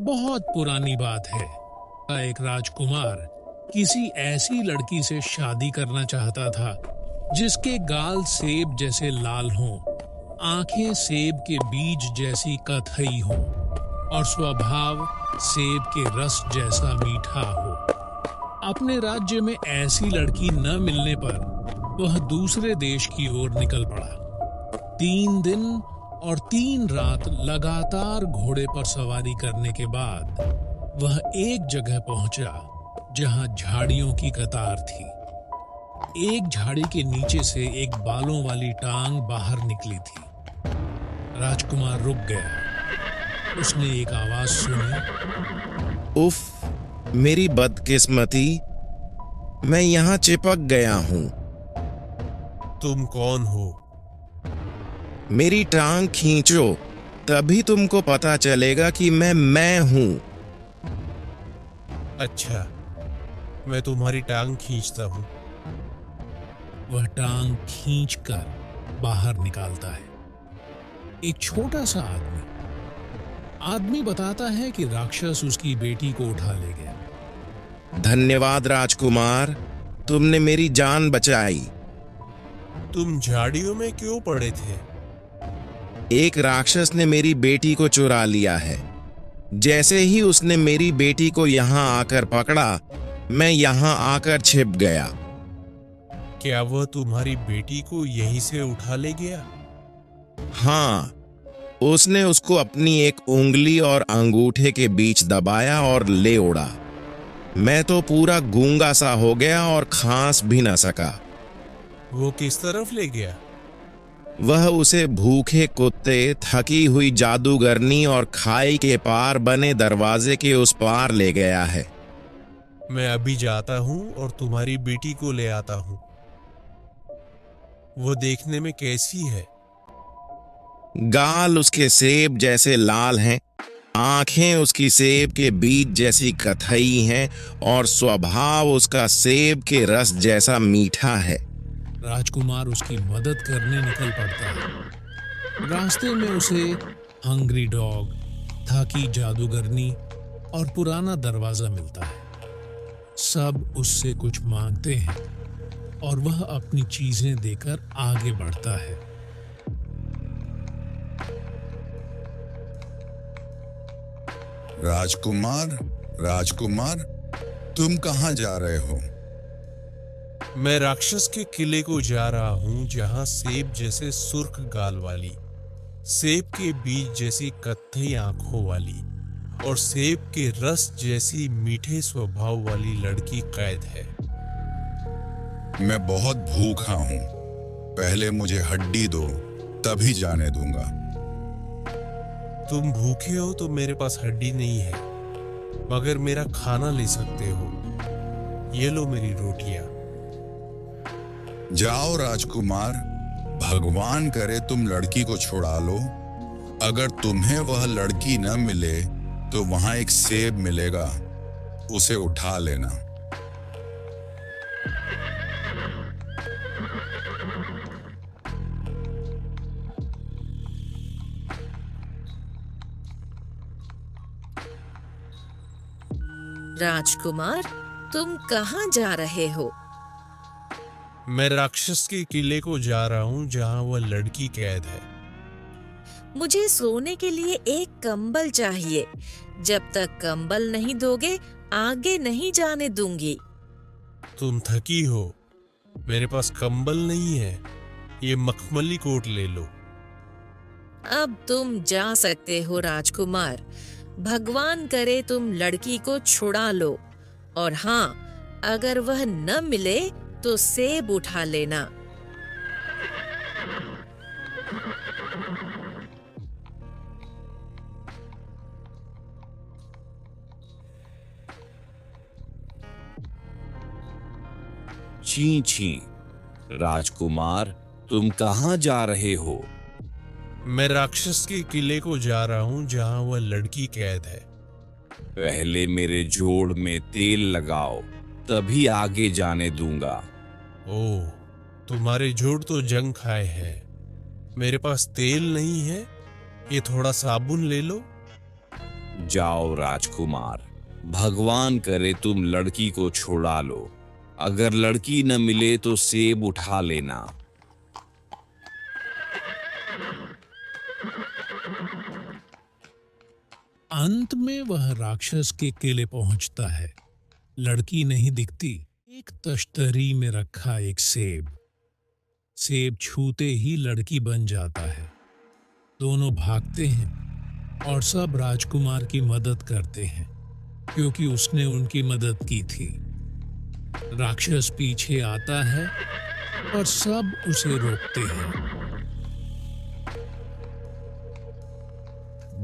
बहुत पुरानी बात है। एक राजकुमार किसी ऐसी लड़की से शादी करना चाहता था जिसके गाल सेब जैसे लाल हों, आंखें सेब के बीज जैसी कथई हों और स्वभाव सेब के रस जैसा मीठा हो। अपने राज्य में ऐसी लड़की न मिलने पर वह दूसरे देश की ओर निकल पड़ा। 3 दिन और 3 रात लगातार घोड़े पर सवारी करने के बाद वह एक जगह पहुंचा जहां झाड़ियों की कतार थी। एक झाड़ी के नीचे से एक बालों वाली टांग बाहर निकली थी। राजकुमार रुक गया। उसने एक आवाज सुनी, उफ, मेरी बदकिस्मती, मैं यहाँ चिपक गया हूँ। तुम कौन हो? मेरी टांग खींचो, तभी तुमको पता चलेगा कि मैं हूँ। अच्छा, मैं तुम्हारी टांग खींचता हूँ। वह टांग खींचकर बाहर निकालता है। एक छोटा सा आदमी बताता है कि राक्षस उसकी बेटी को उठा ले गया। धन्यवाद राजकुमार, तुमने मेरी जान बचाई। तुम झाड़ियों में क्यों पड़े थे? एक राक्षस ने मेरी बेटी को चुरा लिया है। जैसे ही उसने मेरी बेटी को यहाँ आकर पकड़ा, मैं यहाँ आकर छिप गया। क्या वह तुम्हारी बेटी को यहीं से उठा ले गया? हाँ, उसने उसको अपनी एक उंगली और अंगूठे के बीच दबाया और ले उड़ा। मैं तो पूरा गूंगा सा हो गया और खांस भी न सका। वो किस तरफ ले गया? वह उसे भूखे कुत्ते, थकी हुई जादूगरनी और खाई के पार बने दरवाजे के उस पार ले गया है। मैं अभी जाता हूँ और तुम्हारी बेटी को ले आता हूँ। वो देखने में कैसी है? गाल उसके सेब जैसे लाल हैं, आंखें उसकी सेब के बीज जैसी कथई हैं और स्वभाव उसका सेब के रस जैसा मीठा है। राजकुमार उसकी मदद करने निकल पड़ता है। रास्ते में उसे हंग्री डॉग, थकी जादूगरनी और पुराना दरवाजा मिलता है। सब उससे कुछ मांगते हैं और वह अपनी चीजें देकर आगे बढ़ता है। राजकुमार, राजकुमार, तुम कहाँ जा रहे हो? मैं राक्षस के किले को जा रहा हूँ जहाँ सेब जैसे सुर्ख गाल वाली, सेब के बीज जैसी कत्थई आंखों वाली और सेब के रस जैसी मीठे स्वभाव वाली लड़की कैद है। मैं बहुत भूखा हूँ। पहले मुझे हड्डी दो, तभी जाने दूंगा। तुम भूखे हो तो मेरे पास हड्डी नहीं है, मगर मेरा खाना ले सकते हो। ये लो मेरी रोटियां। जाओ राजकुमार, भगवान करे तुम लड़की को छुड़ा लो। अगर तुम्हें वह लड़की न मिले तो वहां एक सेब मिलेगा, उसे उठा लेना। राजकुमार, तुम कहाँ जा रहे हो? मैं राक्षस के किले को जा रहा हूँ जहाँ वह लड़की कैद है। मुझे सोने के लिए एक कंबल चाहिए। जब तक कंबल नहीं दोगे, आगे नहीं जाने दूंगी। तुम थकी हो, मेरे पास कंबल नहीं है। ये मखमली कोट ले लो। अब तुम जा सकते हो राजकुमार। भगवान करे तुम लड़की को छुड़ा लो, और हाँ, अगर वह न मिले तो सेब उठा लेना। छी छी, राजकुमार, तुम कहाँ जा रहे हो? मैं राक्षस के किले को जा रहा हूँ जहाँ वह लड़की कैद है। पहले मेरे जोड़ में तेल लगाओ, तभी आगे जाने दूंगा। ओह, तुम्हारे जोड़ तो जंग खाए हैं। मेरे पास तेल नहीं है, ये थोड़ा साबुन ले लो। जाओ राजकुमार, भगवान करे तुम लड़की को छुड़ा लो। अगर लड़की न मिले तो सेब उठा लेना। अंत में वह राक्षस के किले पहुंचता है। लड़की नहीं दिखती। एक तश्तरी में रखा एक सेब। सेब छूते ही लड़की बन जाता है। दोनों भागते हैं और सब राजकुमार की मदद करते हैं, क्योंकि उसने उनकी मदद की थी। राक्षस पीछे आता है और सब उसे रोकते हैं।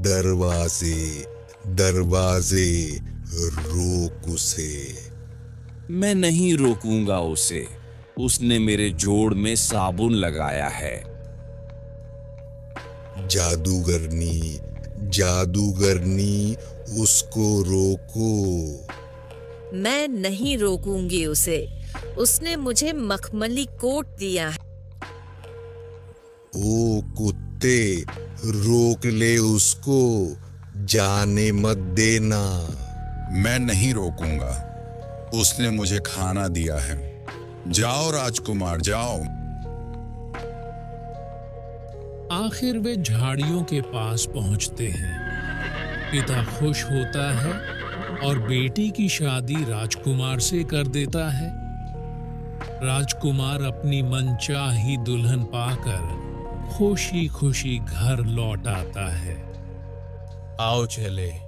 दरवाजे दरवाजे रोक उसे। मैं नहीं रोकूंगा उसे। उसने मेरे जोड़ में साबुन लगाया है। जादूगरनी जादूगरनी उसको रोको। मैं नहीं रोकूंगी उसे। उसने मुझे मखमली कोट दिया है। ओ कुत्ते, रोक ले उसको, जाने मत देना। मैं नहीं रोकूंगा। उसने मुझे खाना दिया है। जाओ राजकुमार जाओ। आखिर वे झाड़ियों के पास पहुंचते हैं। पिता खुश होता है और बेटी की शादी राजकुमार से कर देता है। राजकुमार अपनी मनचाही दुल्हन पाकर खुशी खुशी घर लौट आता है। आओ चले।